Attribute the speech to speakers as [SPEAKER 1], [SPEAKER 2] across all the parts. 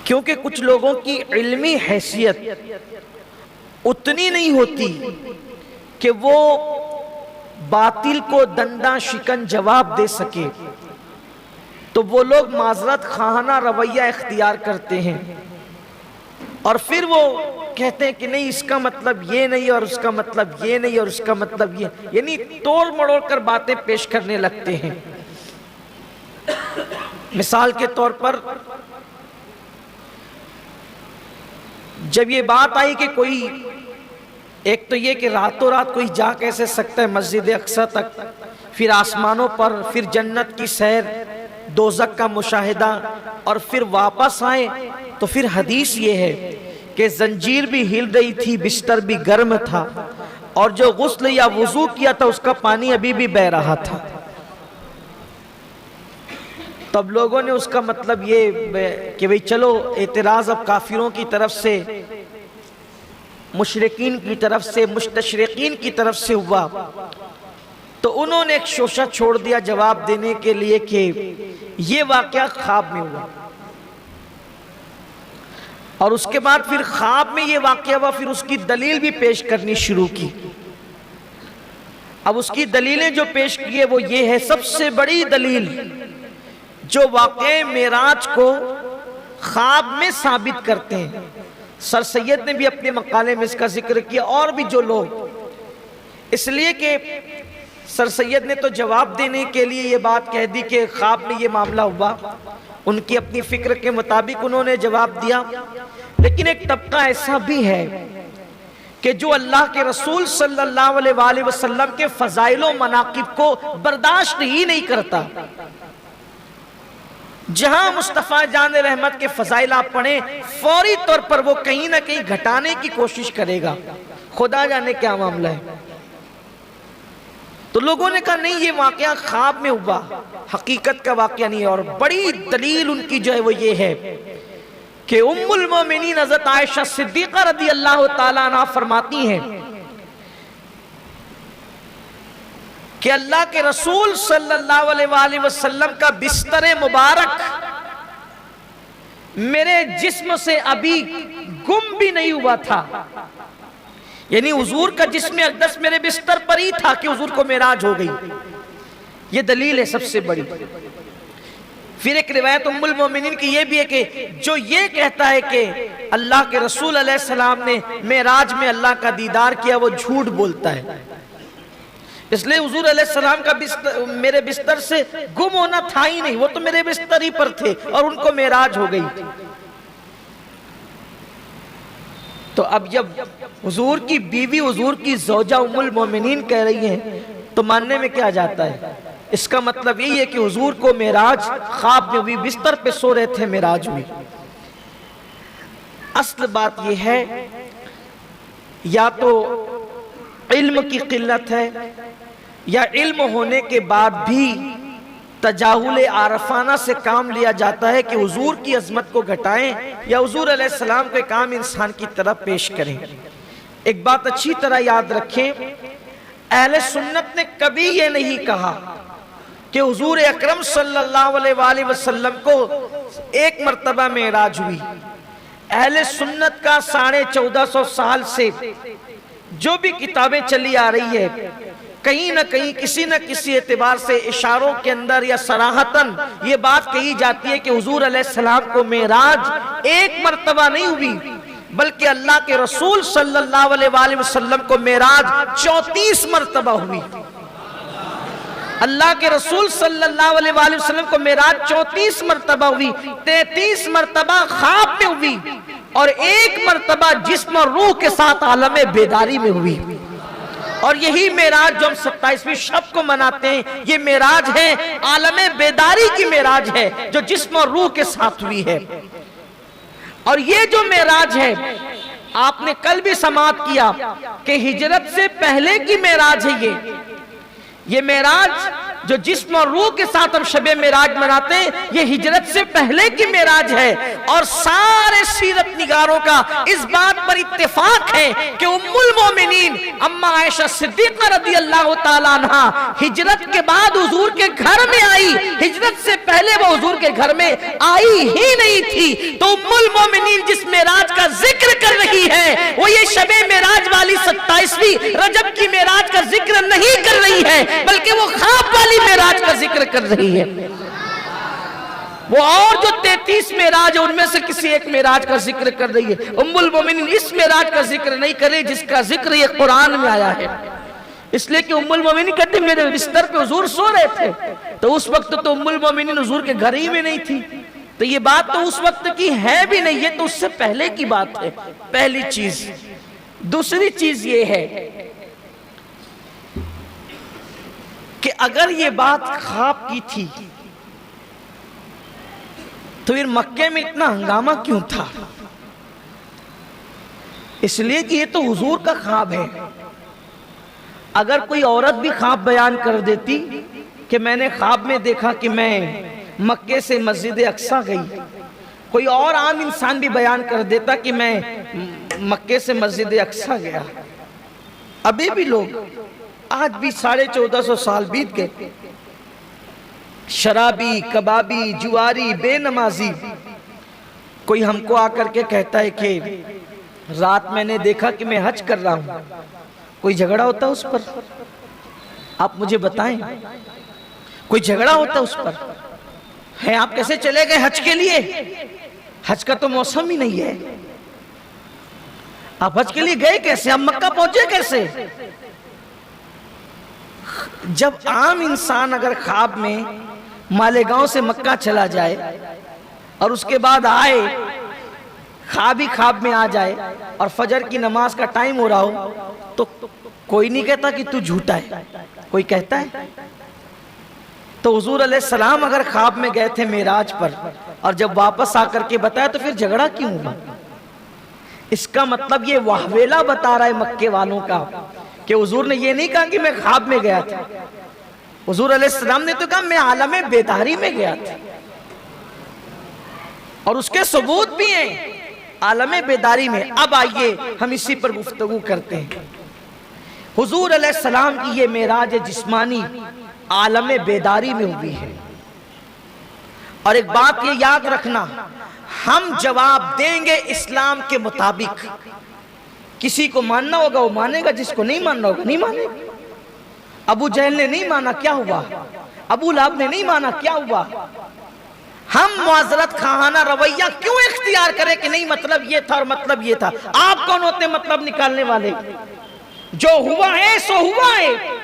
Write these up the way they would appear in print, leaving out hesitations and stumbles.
[SPEAKER 1] क्योंकि कुछ लोगों की इल्मी हैसियत उतनी नहीं होती कि वो बातिल को दंडा शिकन जवाब दे सके, तो वो लोग माजरत खाना रवैया इख्तियार करते हैं और फिर वो कहते हैं कि नहीं इसका मतलब ये नहीं और उसका मतलब ये नहीं और उसका मतलब ये, यानी तोड़ मड़ोड़ कर बातें पेश करने लगते हैं। मिसाल के तौर पर जब ये बात आई कि कोई, एक तो ये कि रातों रात कोई जा कैसे सकता है मस्जिद अक्सा तक, फिर आसमानों पर, फिर जन्नत की सैर, दोज़ख का मुशाहिदा और फिर वापस आए, तो फिर हदीस ये है कि जंजीर भी हिल रही थी, बिस्तर भी गर्म था और जो गुस्ल या वुजू किया था उसका पानी अभी भी बह रहा था। तब लोगों ने उसका मतलब ये कि भाई चलो एतराज़ अब काफिरों की तरफ से, मुशरिकीन की तरफ से, मुस्तशरिकीन की तरफ से हुआ, तो उन्होंने एक शोशा छोड़ दिया जवाब देने के लिए कि ये वाकया ख्वाब में हुआ। और उसके बाद फिर ख्वाब में ये वाकया हुआ, फिर उसकी दलील भी पेश करनी शुरू की। अब उसकी दलीलें जो पेश की है वो ये है, सबसे बड़ी दलील जो वाक़े मेराज को ख्वाब में साबित करते हैं। सर सैयद ने भी अपने मकाले में इसका जिक्र किया और भी जो लोग, इसलिए कि सर सैयद ने तो जवाब देने के लिए ये बात कह दी कि ख्वाब में ये मामला हुआ, उनकी अपनी फिक्र के मुताबिक उन्होंने जवाब दिया। लेकिन एक तबका ऐसा भी है कि जो अल्लाह के रसूल सल्लल्लाहु अलैहि वसल्लम के फ़ज़ाइल व मनाक़िब को बर्दाश्त ही नहीं करता। जहां मुस्तफ़ा जान रहमत के फ़ज़ाइल आप पढ़ें, फौरी तौर पर वो कहीं ना कहीं घटाने की कोशिश करेगा, खुदा जाने क्या मामला है। तो लोगों ने कहा नहीं ये वाकया ख्वाब में हुआ, हकीकत का वाकया नहीं है। और बड़ी दलील उनकी जो है वो ये है कि उम्मुल मोमिनीन हज़रत आयशा सिद्दीक़ा रज़ी अल्लाह ताला अन्हा फरमाती हैं कि अल्लाह के रसूल सल्लल्लाहु अलैहि वसल्लम का बिस्तर मुबारक मेरे जिस्म से अभी गुम भी नहीं हुआ था, यानी हुजूर का जिस्म अक़दस मेरे बिस्तर पर ही था कि हुजूर को मेराज हो गई। ये दलील है सबसे बड़ी। फिर एक रिवायत उम्मुल मोमिनीन की ये भी है कि जो ये कहता है कि अल्लाह के रसूल अलैहिस्सलाम ने मेराज में अल्लाह का दीदार किया, वो झूठ बोलता है। इसलिए हुजूर अलैहिस्सलाम का बिस्तर मेरे बिस्तर से गुम होना था ही नहीं, वो तो मेरे बिस्तर ही पर थे और उनको मेराज हो गई। तो अब जब हुजूर की बीवी, हुजूर की ज़ौजा उम्मुल मोमिनीन कह रही हैं, तो मानने में क्या जाता है? इसका मतलब यही है कि हुजूर को मेराज ख्वाब में हुई, बिस्तर पे सो रहे थे, मेराज हुई। असल बात यह है, या तो इल्म की किल्लत है या इल्म होने के बाद भी तजाहुल आरफाना से काम लिया जाता है कि हुजूर की अजमत को घटाएं या हुजूर अलैहिस्सलाम को एक आम इंसान की तरफ पेश करें। एक बात अच्छी तरह याद रखें, अहले सुन्नत ने कभी ये नहीं कहा कि हुजूर अकरम सल्लल्लाहु अलैहि वसल्लम को एक मर्तबा मेराज हुई। अहले सुन्नत का 1450 साल से जो भी किताबें चली आ रही है, कहीं ना कहीं किसी न किसी एतबार से इशारों के अंदर या सराहतन ये बात कही जाती है कि हुजूर अलैहिस्सलाम को मेराज एक मर्तबा नहीं हुई, बल्कि अल्लाह के रसूल सल्लल्लाहु अलैहि वसल्लम को मेराज 34 मर्तबा हुई। अल्लाह के रसूल सल्लल्लाहु अलैहि वसल्लम को मेराज 34 मर्तबा हुई, 33 मर्तबा ख्वाब में हुई और एक मर्तबा जिस्म और रूह के साथ आलम बेदारी में हुई। और यही मेराज जो हम 27वीं शब को मनाते हैं, ये मेराज है, आलम बेदारी की मेराज है जो जिस्म और रूह के साथ हुई है। और ये जो मेराज है, आपने कल भी समाअत किया कि हिजरत से पहले की मेराज है। ये मेराज जो जिस्म और रूह के साथ हम शबे मेराज मनाते हैं, ये हिजरत से पहले की मेराज है। और सारे सीरत निगारों का इस बात पर इत्तेफाक है कि उम्मुल मोमिनीन अम्मा आयशा सिद्दीक़ा रज़ियल्लाहु ताला अन्हा हिजरत के बाद हुजूर के घर में आई, हिजरत से पहले वो हुजूर के घर में आई ही नहीं थी। तो उम्मुल मोमिनीन जिस मेराज का जिक्र कर रही है वो ये शबे मेराज वाली 27वीं रजब की मेराज का जिक्र नहीं कर रही है, बल्कि वो ख्वाब वाली मेराज का जिक्र कर रही है। वो और जो 33 मेराज है उनमें से किसी एक मेराज का जिक्र कर रही है। उम्मुल मोमिनीन इस मेराज का जिक्र नहीं करे जिसका जिक्र ये कुरान में आया है। इसलिए कि उम्मुल मोमिनीन कहते मेरे बिस्तर पे हुजूर सो रहे थे, तो उस वक्त तो उम्मुल मोमिनीन हुजूर के घर ही में नहीं थी। तो ये बात तो उस वक्त की है भी नहीं, ये तो उससे पहले की बात है, पहली चीज। दूसरी चीज ये है कि अगर ये बात ख्वाब की थी तो फिर मक्के में इतना हंगामा क्यों था? इसलिए कि ये तो हुजूर का ख्वाब है। अगर कोई औरत भी ख्वाब बयान कर देती कि मैंने ख्वाब में देखा कि मैं मक्के से मस्जिद अक्सा गई, कोई और आम इंसान भी बयान कर देता कि मैं मक्के से मस्जिद अक्सा गया। अभी भी लोग, आज भी 1450 साल बीत गए, शराबी, कबाबी, जुआरी, बेनमाजी, कोई हमको आकर के कहता है कि रात मैंने देखा कि मैं हज कर रहा हूं, कोई झगड़ा होता उस पर? आप मुझे बताएं, कोई झगड़ा होता उस पर? है आप कैसे चले गए हज के लिए? हज का तो मौसम ही नहीं है। आप हज के लिए गए कैसे? आप मक्का पहुंचे कैसे? जब आम इंसान अगर ख्वाब में मालेगांव से मक्का चला जाए और उसके बाद आए, ख्वाब ही ख्वाब में आ जाए और फजर की नमाज का टाइम हो रहा हो, तो कोई नहीं कहता कि तू झूठा है, कोई कहता है? तो हुजूर अलैहिस्सलाम अगर ख्वाब में गए थे मेराज पर और जब वापस आकर के बताया तो फिर झगड़ा क्यों हुआ? इसका मतलब ये वाहवेला बता रहा है मक्के वालों का कि हुजूर ने ये नहीं कहा कि मैं ख्वाब में गया था। हुजूर अलैहिस्सलाम ने तो कहा मैं आलमे बेदारी में गया था, और उसके सबूत भी हैं आलमे बेदारी में। अब आइए हम इसी पर गुफ्तगू करते हैं। हुजूर अलैहिस्सलाम की ये मेराज जिस्मानी आलमे बेदारी में हुई है। और एक बात ये याद रखना, हम जवाब देंगे इस्लाम के मुताबिक। किसी को मानना होगा वो मानेगा, जिसको नहीं मानना होगा नहीं मानेगा। अबू जहल ने नहीं माना, क्या हुआ? अबू लहब ने नहीं माना, क्या हुआ? हम मुआज़रत खाना रवैया क्यों इख्तियार करें कि नहीं मतलब ये था और मतलब ये था? आप कौन होते मतलब निकालने वाले? जो हुआ है सो हुआ है।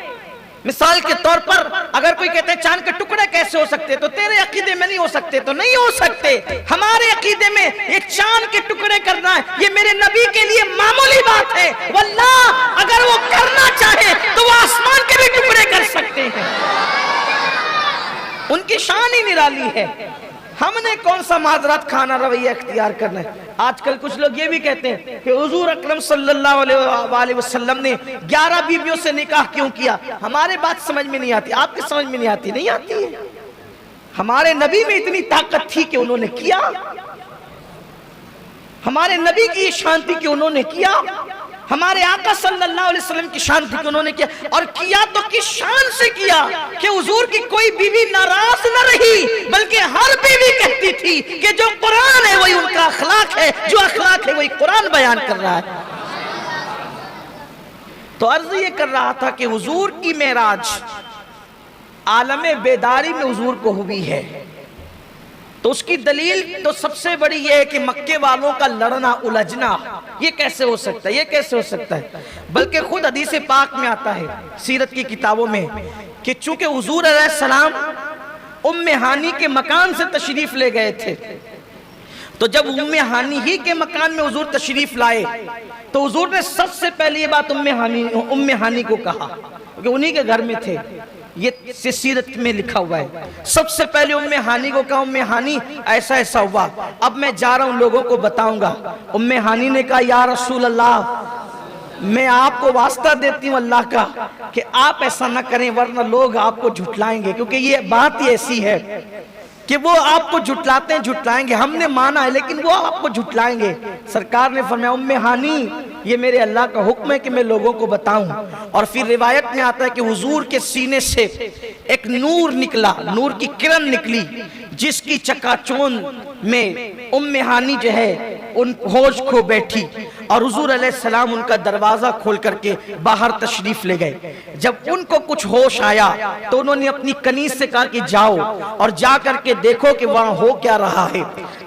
[SPEAKER 1] मिसाल के तौर पर अगर कोई कहते हैं चांद के टुकड़े कैसे हो सकते, तो तेरे अकीदे में नहीं हो सकते, तो नहीं हो सकते। हमारे अकीदे में एक चांद के टुकड़े करना है, ये मेरे नबी के लिए मामूली बात है। वल्लाह अगर वो करना चाहे तो वो आसमान के भी टुकड़े कर सकते हैं, उनकी शान ही निराली है। हमने कौन सा माजरत खाना रवैया इख्तियार करना है? आजकल कुछ लोग ये भी कहते हैं कि हुजूर अकरम सल्लल्लाहु अलैहि वसल्लम ने 11 बीवियों से निकाह क्यों किया? हमारे बात समझ में नहीं आती, आपकी समझ में नहीं आती? नहीं आती है। हमारे नबी में इतनी ताकत थी कि उन्होंने किया, हमारे नबी की शांति की उन्होंने किया, हमारे आका सल्लल्लाहु अलैहि वसल्लम की शान थी कि उन्होंने किया। और किया तो किस शान से किया कि हुजूर की कोई बीवी नाराज न रही, बल्कि हर बीवी कहती थी कि जो कुरान है वही उनका अखलाक है, जो अखलाक है वही कुरान बयान कर रहा है। तो अर्ज ये कर रहा था कि हुजूर की मेराज आलमे बेदारी में हुजूर को हुई है। तो उसकी दलील तो सबसे बड़ी ये है कि मक्के वालों का लड़ना उलझना ये कैसे हो सकता है, ये कैसे हो सकता है? बल्कि खुद हदीस पाक में आता है सीरत की किताबों में कि चूंकि हुजूर अलैहिस्सलाम उम्मे हानी के मकान से तशरीफ ले गए थे, तो जब उम्मे हानी ही के मकान में हुजूर तशरीफ लाए तो हुजूर ने सबसे पहले ये बात उम्मे हानी को कहा, क्योंकि उन्हीं के घर में थे। ये सीरत में लिखा हुआ है। सबसे पहले उम्मे हानी को कहा, उम्मे हानी ऐसा ऐसा हुआ, अब मैं जा रहा हूं लोगों को बताऊंगा। उम्मे हानी ने कहा या रसूल अल्लाह मैं आपको वास्ता देती हूँ अल्लाह का कि आप ऐसा ना करें, वरना लोग आपको झुठलाएंगे, क्योंकि ये बात ही ऐसी है कि वो आपको झुठलाते हैं, झुठलाएंगे। हमने माना है लेकिन वो आपको झुठलाएंगे। सरकार ने फरमाया उम्मे हानी, ये मेरे अल्लाह का हुक्म है कि मैं लोगों को बताऊं। और फिर रिवायत में आता है कि हुजूर के सीने से एक नूर निकला, नूर की किरण निकली, जिसकी चकाचौंध में उम्मे हानी जो है उन होश खो बैठी और हुजूर अलैहिस्सलाम उनका दरवाजा खोल करके बाहर तशरीफ ले गए। जब उनको कुछ होश आया तो उन्होंने अपनी कनीज से कहा कि जाओ और जा करके देखो कि वहां हो क्या रहा है।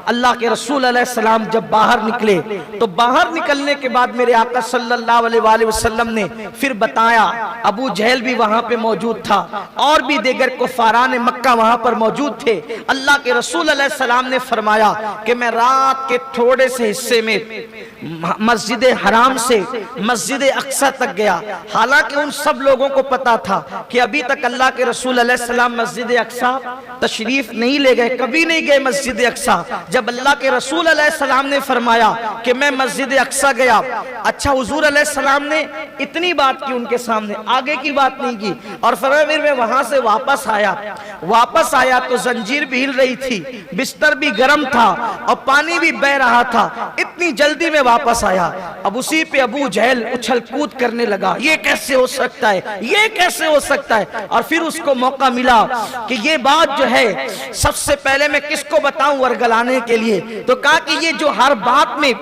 [SPEAKER 1] अल्लाह के रसूल अलैहिस्सलाम जब बाहर निकले तो बाहर निकलने के बाद मेरे आका सल्लल्लाहु अलैहि वसल्लम ने फिर बताया, अबू जहल भी वहां पे मौजूद था और भी दीगर कुफारान मक्का वहां पर मौजूद थे। अल्लाह के रसूल अलैहिस्सलाम ने फरमाया कि मैं रात के थोड़े से हिस्से में मस्जिद हराम से मस्जिद अक्सा तक गया। हालांकि उन सब लोगों को पता था कि अभी तक अल्लाह के रसूल अलैहिस्सलाम मस्जिद अक्सा तशरीफ नहीं ले गए, कभी नहीं गए मस्जिद अक्सा। जब अल्लाह के रसूल अलैहिस्सलाम ने फरमाया कि मैं मस्जिद अक्सा गया, अच्छा हुजूर अलैहिस्सलाम ने इतनी बात की उनके सामने, आगे की बात नहीं की। और फरमाया फिर मैं वहां से वापस आया तो जंजीर भी हिल रही थी, बिस्तर भी गर्म था और पानी भी बह रहा था। इतनी जल्दी में वापस आया। अब उसी पे अबू जहल उछल कूद करने लगा, ये कैसे हो सकता है, ये कैसे हो सकता है। और फिर उसको मौका मिला कि ये बात जो है सबसे पहले मैं किसको बताऊं वर्गलाने के लिए, तो कहा कि ये जो हर बात में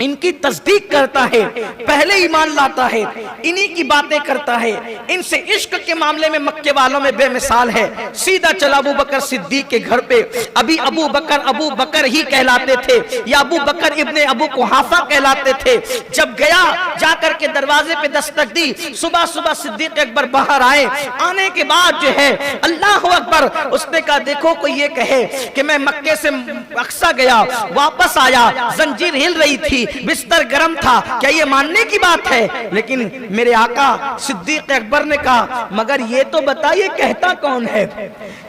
[SPEAKER 1] इनकी तस्दीक करता है, पहले ईमान लाता है, इन्हीं की बातें करता है, इनसे इश्क के मामले में मक्के वालों में बेमिसाल है। सीधा चला अबू बकर सिद्दीक के घर पे। अभी अबू बकर ही कहलाते थे या अबू बकर इब्ने अबू कुहाफा कहलाते थे। जब गया जाकर के दरवाजे पे दस्तक दी, सुबह सुबह सिद्दीक अकबर बाहर आए। आने के बाद जो है अल्लाह अकबर, उसने कहा देखो कोई ये कहे कि मैं मक्के से अक्सा गया, वापस आया, जंजीर हिल रही थी, बिस्तर गर्म था, क्या ये मानने की बात है? लेकिन मेरे आका सिद्दीक अकबर ने कहा मगर ये तो बता ये कहता कौन है,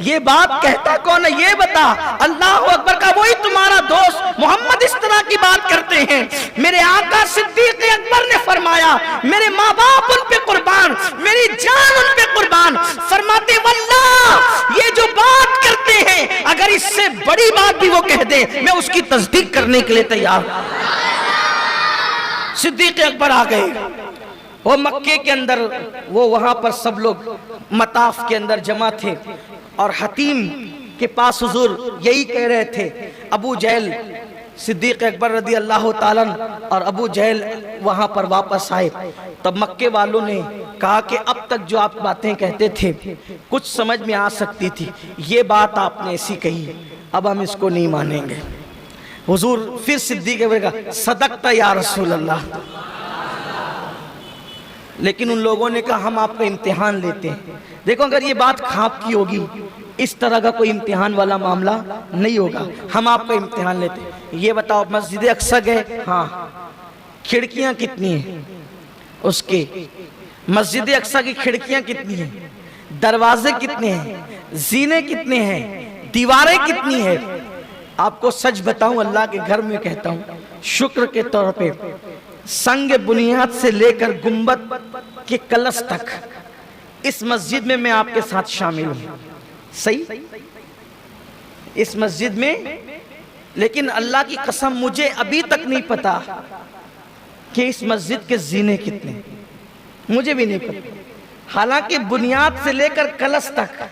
[SPEAKER 1] ये बात कहता कौन है, ये बता। अल्लाह अकबर का वही तुम्हारा दोस्त मोहम्मद इस तरह की बात करते हैं। मेरे आका सिद्दीक अकबर ने फरमाया मेरे माँ बाप उन पे कुर्बान, मेरी जान उन पे कुर्बान, फरमाते वल्लाह ये जो बात करते हैं अगर इससे बड़ी बात भी वो कह दे मैं उसकी तस्दीक करने के लिए तैयार। सिद्दीक अकबर आ गए, वो मक्के के अंदर, वो वहां पर सब लोग मताफ के अंदर जमा थे और हतीम के पास हुजूर यही कह रहे थे। अबू जहल, सिद्दीक अकबर रदी अल्लाह ताला और अबू जहल वहां पर वापस आए। तब मक्के वालों ने कहा कि अब तक जो आप बातें कहते थे कुछ समझ में आ सकती थी, ये बात आपने ऐसी कही, अब हम इसको नहीं मानेंगे। हुजूर फिर सिद्दीक अकबर का सदकता या रसूल अल्लाह। लेकिन उन लोगों ने कहा हम आपका इम्तिहान लेते हैं। देखो अगर ये बात खाप की होगी, इस तरह का कोई इम्तिहान वाला मामला नहीं होगा, हम आपका इम्तिहान लेते हैं। ये बताओ मस्जिद अक्सा गए, हाँ, खिड़कियां कितनी हैं उसके, मस्जिद अक्सा की खिड़कियां कितनी हैं, दरवाजे कितने हैं, जीने कितने हैं, दीवारें कितनी है। आपको सच बताऊं, अल्लाह के घर में कहता हूं, शुक्र के तौर पे संग बुनियाद से लेकर गुंबद के कलश तक इस मस्जिद में मैं आपके साथ शामिल हूं। सही, इस मस्जिद में, लेकिन अल्लाह की कसम मुझे अभी तक नहीं पता कि इस मस्जिद के जीने कितने, मुझे भी नहीं पता। हालांकि बुनियाद से लेकर कलश तक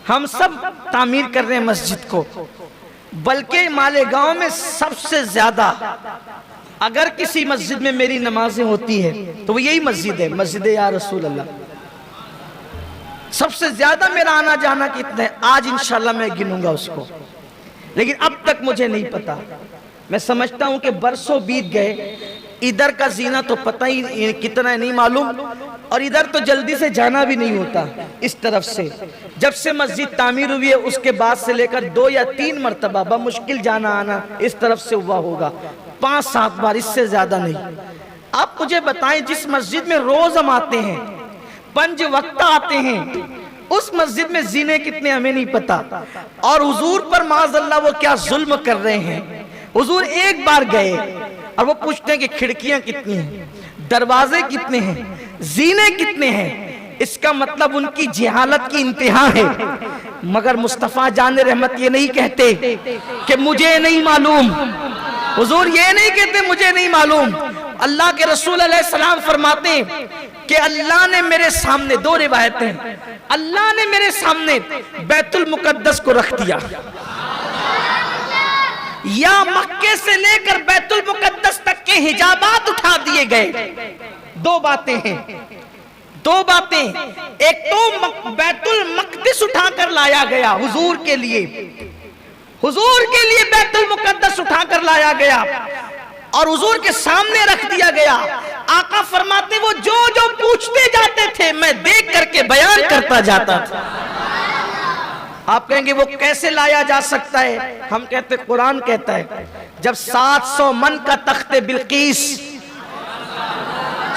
[SPEAKER 1] हम सब तामीर कर रहे हैं मस्जिद को, बल्कि मालेगांव में सबसे ज्यादा अगर किसी मस्जिद में मेरी नमाजें होती है तो वो यही मस्जिद है, मस्जिद या रसूल अल्लाह। सबसे ज्यादा मेरा आना जाना कितना है, आज इंशाल्लाह मैं गिनूंगा उसको, लेकिन अब तक मुझे नहीं पता। मैं समझता हूं कि बरसों बीत गए, इधर का जीना तो पता ही कितना है नहीं मालूम, और इधर तो जल्दी से जाना भी नहीं होता इस तरफ से। जब से मस्जिद तामीर हुई है उसके बाद से लेकर 2 या 3 मरतबा बमुश्किल जाना आना इस तरफ से हुआ होगा, 5-7 बार, इससे ज्यादा नहीं। आप मुझे बताएं, जिस मस्जिद में रोज हम आते हैं, 5 वक्त आते हैं, उस मस्जिद में जीने कितने हमें नहीं पता। और हुजूर पर माज़अल्लाह वो क्या जुल्म कर रहे हैं। हुजूर एक बार गए और वो पूछते हैं कि खिड़कियां कितनी हैं, दरवाजे कितने हैं, जीने कितने हैं, इसका मतलब उनकी जहालत की इंतहा है। मगर मुस्तफ़ा जान रहमत ये नहीं कहते कि मुझे नहीं मालूम, हुजूर ये नहीं कहते मुझे नहीं मालूम। अल्लाह के रसूल अलैहिस्सलाम फरमाते हैं कि अल्लाह ने मेरे सामने, दो रिवायतें, अल्लाह ने मेरे सामने बैतुल मुकद्दस को रख दिया, या मक्के से लेकर बैतुल मुकद्दस तक के हिजाबात उठा दिए गए। दो बातें हैं, दो बातें, एक तो बैतुल मक़दिस उठाकर लाया गया हुजूर के लिए, हुजूर के लिए बैतुल मुकद्दस उठाकर लाया गया और हुजूर के सामने रख दिया गया। आका फरमाते वो जो जो पूछते जाते थे मैं देख करके बयान करता जाता था। आप कहेंगे वो कैसे लाया जा सकता है? हम कहते कुरान कहता है जब 700 मन का तख्ते बिल्कीस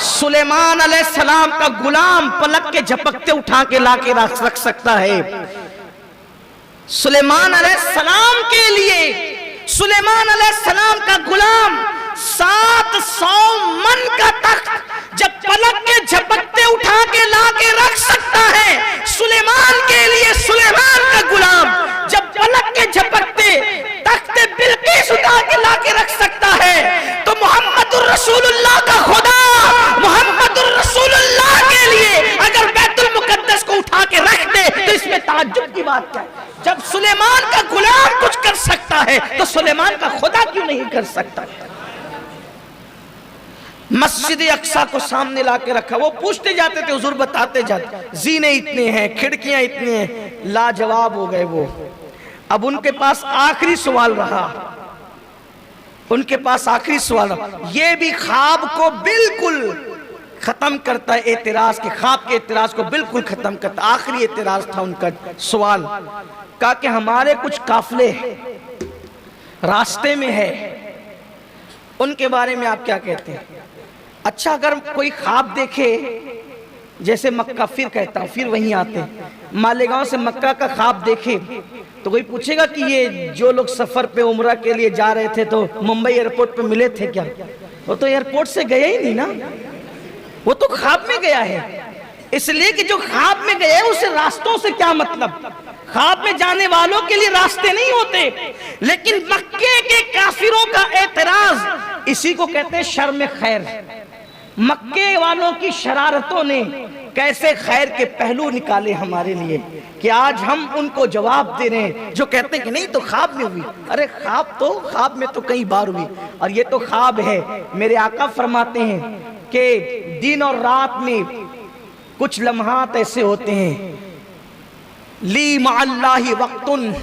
[SPEAKER 1] सुलेमान अलैहिस्सलाम का गुलाम पलक के झपकते उठा के लाके रख सकता है। सुलेमान अलैहिस्सलाम के लिए सुलेमान अलैहिस्सलाम का गुलाम 700 मन का तख्त जब पलक के झपकते उठा के लाके रख सकता है, सुलेमान के लिए सुलेमान का गुलाम जब पलक के झपकते तख्ते बिल्कीस उठा के लाके रख सकता है, तो मोहम्मदुर रसूलुल्लाह का खुदा मोहम्मदुर रसूलुल्लाह के लिए अगर बैतुल मुकद्दस को उठा के रख दे तो इसमें ताज्जुब की बात क्या है? जब सुलेमान का गुलाम कुछ कर सकता है तो सुलेमान का खुदा क्यों नहीं कर सकता? मस्जिद अक्सा को सामने लाके रखा, वो पूछते जाते थे, हुजूर बताते जाते, जीने इतने हैं, खिड़कियां इतनी हैं, लाजवाब हो गए वो। अब उनके पास आखिरी सवाल रहा, उनके पास आखिरी सवाल रहा, ये भी ख्वाब को बिल्कुल खत्म करता है, एतराज के ख्वाब के एतराज को बिल्कुल खत्म करता। आखिरी एतराज था उनका सवाल, कहा कि हमारे कुछ काफिले रास्ते में है, उनके बारे में आप क्या कहते हैं? अच्छा, अगर कोई ख्वाब देखे, जैसे मक्का, फिर कहता हूं फिर वहीं आते हैं, मालेगांव से मक्का का ख्वाब देखे तो कोई पूछेगा कि ये जो लोग सफर पे उम्रा के लिए जा रहे थे तो मुंबई एयरपोर्ट पे मिले थे क्या? वो तो एयरपोर्ट से गए ही नहीं ना, वो तो ख्वाब में गया है। इसलिए कि जो ख्वाब में गया है उसे रास्तों से क्या मतलब? ख्वाब में जाने वालों के लिए रास्ते नहीं होते। लेकिन मक्के के काफिरों का एतराज, इसी को कहते हैं शर्म खैर। मक्के वालों की शरारतों ने कैसे खैर के पहलू निकाले हमारे लिए कि आज हम उनको जवाब दे रहे हैं जो कहते हैं कि नहीं तो ख्वाब में हुई। अरे ख्वाब में तो कई बार हुई, और ये तो ख्वाब है। मेरे आका फरमाते हैं कि दिन और रात में कुछ लम्हात ऐसे होते हैं, ली मअल्लाहि वक्तुन,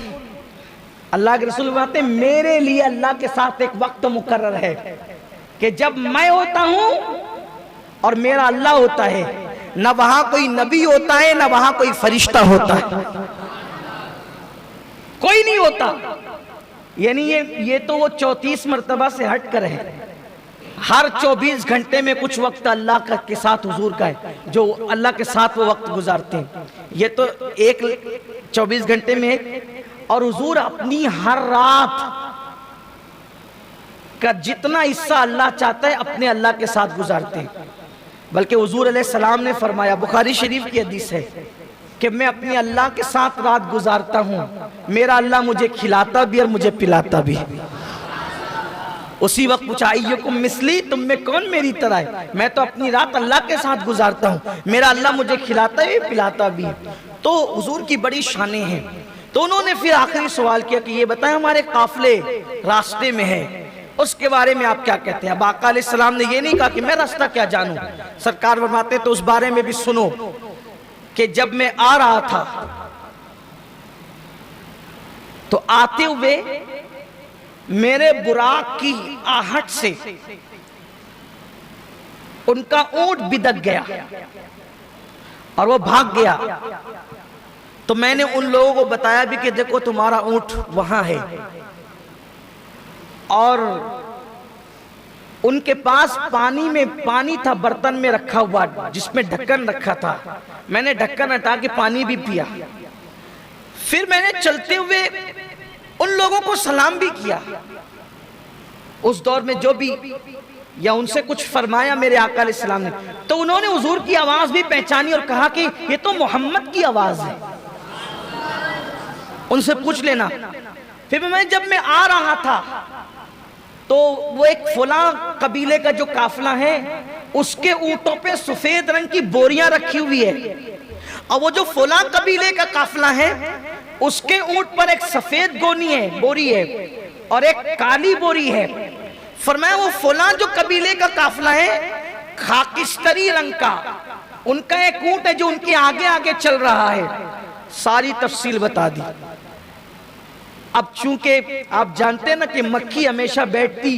[SPEAKER 1] अल्लाह के रसूल कहते हैं मेरे लिए अल्लाह के साथ एक वक्त मुकर्रर है कि जब मैं होता हूं और मेरा अल्लाह होता है, न वहां कोई नबी होता है न वहां कोई फरिश्ता होता है, कोई नहीं होता। यानी ये तो वो 34 मर्तबा से हट कर है। हर 24 घंटे में कुछ वक्त अल्लाह के साथ हुजूर का है, जो अल्लाह के साथ वो वक्त गुजारते हैं। ये तो एक 24 घंटे में है, और हुजूर अपनी हर रात का जितना हिस्सा अल्लाह चाहता है अपने अल्लाह के साथ गुजारते हैं। बल्कि हुजूर अलैहिस्सलाम ने फरमाया, बुखारी शरीफ की हदीस है कि मैं अपने अल्लाह के साथ रात गुजारता हूँ, मेरा अल्लाह मुझे खिलाता भी और मुझे पिलाता भी। उसी वक्त पूछा, अय्युकुम मिस्ली, तुम में कौन मेरी तरह है? मैं तो अपनी रात अल्लाह के साथ गुजारता हूँ, मेरा अल्लाह मुझे खिलाता भी पिलाता भी। तो हुजूर की बड़ी शानें हैं। तो उन्होंने फिर आखिरी सवाल किया कि ये बताएं हमारे काफिले रास्ते में है, उसके बारे में आप क्या कहते हैं? अब आका अलैहिस्सलाम ने ये नहीं कहा कि मैं रास्ता क्या जानूं, सरकार फरमाते तो उस बारे में भी सुनो कि जब मैं आ रहा था तो आते हुए मेरे बुराक की आहट से उनका ऊंट बिदक गया और वो भाग गया। तो मैंने उन लोगों को बताया भी कि देखो तुम्हारा ऊंट वहां है, और उनके पास पानी था, बर्तन में रखा हुआ जिसमें ढक्कन रखा था। मैंने ढक्कन हटा के पानी भी पिया। फिर मैंने चलते हुए उन लोगों को सलाम भी किया। उस दौर में जो भी या उनसे कुछ फरमाया मेरे आका अलैहिस्सलाम ने, तो उन्होंने हुजूर की आवाज भी पहचानी और कहा कि ये तो मोहम्मद की आवाज है, उनसे पूछ लेना। फिर जब मैं आ रहा था तो वो एक फुला कबीले का जो काफिला है उसके ऊंटों पे सफेद रंग की बोरियां रखी हुई है, और वो जो फुला कबीले का काफिला है उसके ऊंट पर एक सफेद बोरी है और एक काली बोरी है। फरमाया वो फुला जो कबीले का काफिला है खाकिस्तरी रंग का, उनका एक ऊंट है जो उनके आगे आगे चल रहा है। सारी तफसील बता दी। अब चूंकि आप जानते हैं ना कि मक्खी हमेशा बैठती,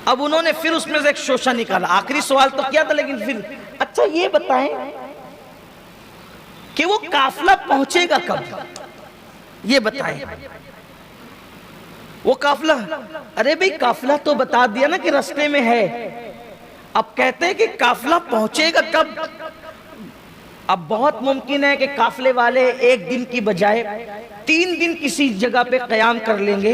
[SPEAKER 1] अब उन्होंने फिर उसमें से एक शोशा निकाला। आखिरी सवाल तो किया था, लेकिन फिर अच्छा ये बताएं कि वो काफिला पहुंचेगा कब, ये बताएं। वो काफिला, अरे भाई काफिला तो बता दिया ना कि रास्ते में है, अब कहते हैं कि काफिला पहुंचेगा कब। अब बहुत मुमकिन है कि काफिले वाले एक दिन की बजाय 3 दिन किसी जगह पे कयाम कर लेंगे,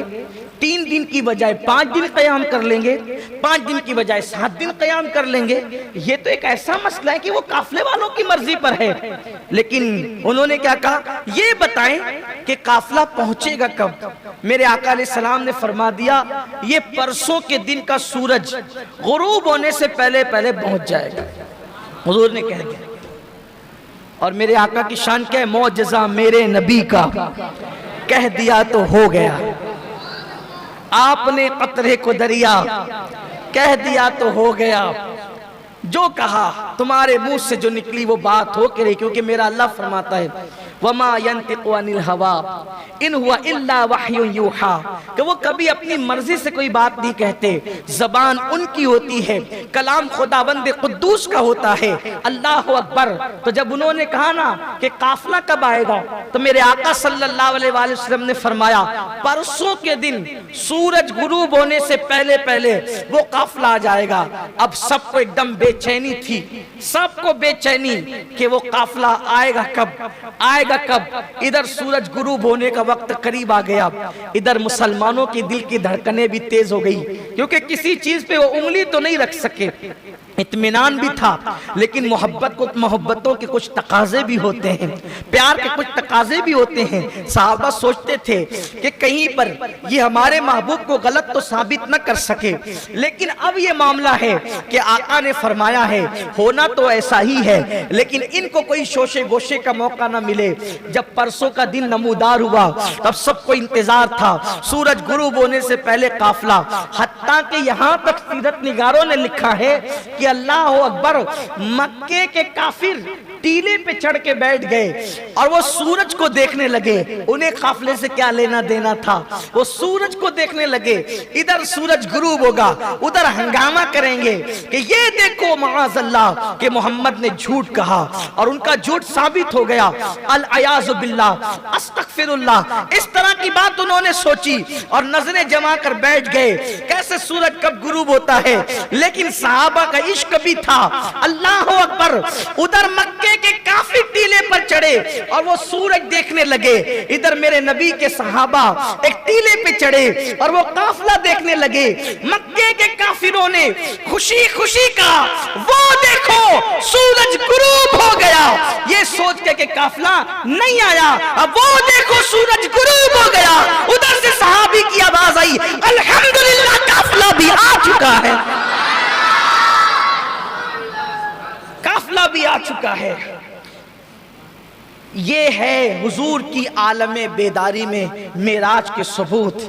[SPEAKER 1] 3 दिन की बजाय 5 दिन कयाम कर लेंगे, 5 दिन की बजाय 7 दिन कयाम कर लेंगे। ये तो एक ऐसा मसला है कि वो काफिले वालों की मर्जी पर है। लेकिन उन्होंने क्या कहा, ये बताएं कि काफिला पहुंचेगा कब। मेरे आका अलैहिस्सलाम ने फरमा दिया, ये परसों के दिन का सूरज गुरूब होने से पहले पहले पहुंच जाएगा। हुजूर ने कह दिया। और मेरे आका की शान क्या है, मौजज़ा मेरे नबी का, कह दिया तो हो गया। आपने कतरे को दरिया, कह दिया तो हो गया। जो कहा तुम्हारे मुंह से जो निकली वो बात हो के रही, क्योंकि मेरा अल्लाह फरमाता है वमा यंतिकु अनिल हवा इन हुआ इल्ला वह्युन यूहा, कि वो कभी अपनी मर्जी से कोई बात नहीं कहते, जबान उनकी होती है, कलाम खुदावंद कुद्दूस का होता है। अल्लाह अकबर। तो जब उन्होंने कहा ना कि काफिला कब आएगा, तो मेरे आका सल्लल्लाहु अलैहि वसल्लम ने फरमाया परसों के दिन सूरज गुरूब होने से पहले पहले वो काफिला आ जाएगा। अब सबको एकदम बेचैनी थी, सबको बेचैनी कि वो काफिला आएगा कब, आएगा कब। इधर सूरज गुरूब होने का वक्त करीब आ गया, इधर मुसलमानों की दिल की धड़कनें भी तेज हो गई, क्योंकि किसी चीज पे वो उंगली तो नहीं रख सके। इत्मीनान भी था, लेकिन मोहब्बतों के कुछ तकाजे भी होते हैं, प्यार के कुछ तकाजे भी होते हैं। साहबा सोचते थे कि कहीं पर ये हमारे महबूब को गलत तो साबित न कर सके, लेकिन अब ये मामला है कि आका ने फरमाया है होना तो ऐसा ही है, लेकिन इनको कोई शोशे गोशे का मौका ना मिले। जब परसों का दिन नमूदार हुआ तब सबको इंतजार था, सूरज गुरूब होने से पहले काफिला। हत्ता कि यहाँ तक सीरत निगारों ने लिखा है कि अल्लाह अकबर, मक्के के काफिर टीले पे चढ़ के बैठ गए और वो सूरज को देखने लगे। उन्हें काफिले से क्या लेना देना था, वो सूरज को देखने लगे। इधर सूरज गुरूब होगा, उधर हंगामा करेंगे कि ये देखो माअज़ल्लाह कि मोहम्मद ने झूठ कहा, और उनका झूठ साबित हो गया। अल अयाज़ु बिल्लाह, अस्तग़फिरुल्लाह। इस तरह की बात उन्होंने सोची और नजरें जमा कर बैठ गए, कैसे सूरज कब गुरूब होता है। लेकिन सहाबा का इश्क भी था। अल्लाह अकबर। उधर मक्के के काफिर टीले पर चढ़े और वो सूरज देखने लगे, इधर मेरे नबी के सहाबा एक टीले पे चढ़े और वो काफिला देखने लगे। मक्के के काफिरों ने खुशी खुशी कहा वो देखो सूरज गुरूब हो गया, ये सोच के कि काफिला नहीं आया। अब वो देखो सूरज गुरूब हो गया, उधर से सहाबी की आवाज आई अल्हम्दुलिल्लाह काफिला भी आ चुका है, काफिला भी आ चुका है। ये है हुजूर की आलमे बेदारी में मेराज के सबूत।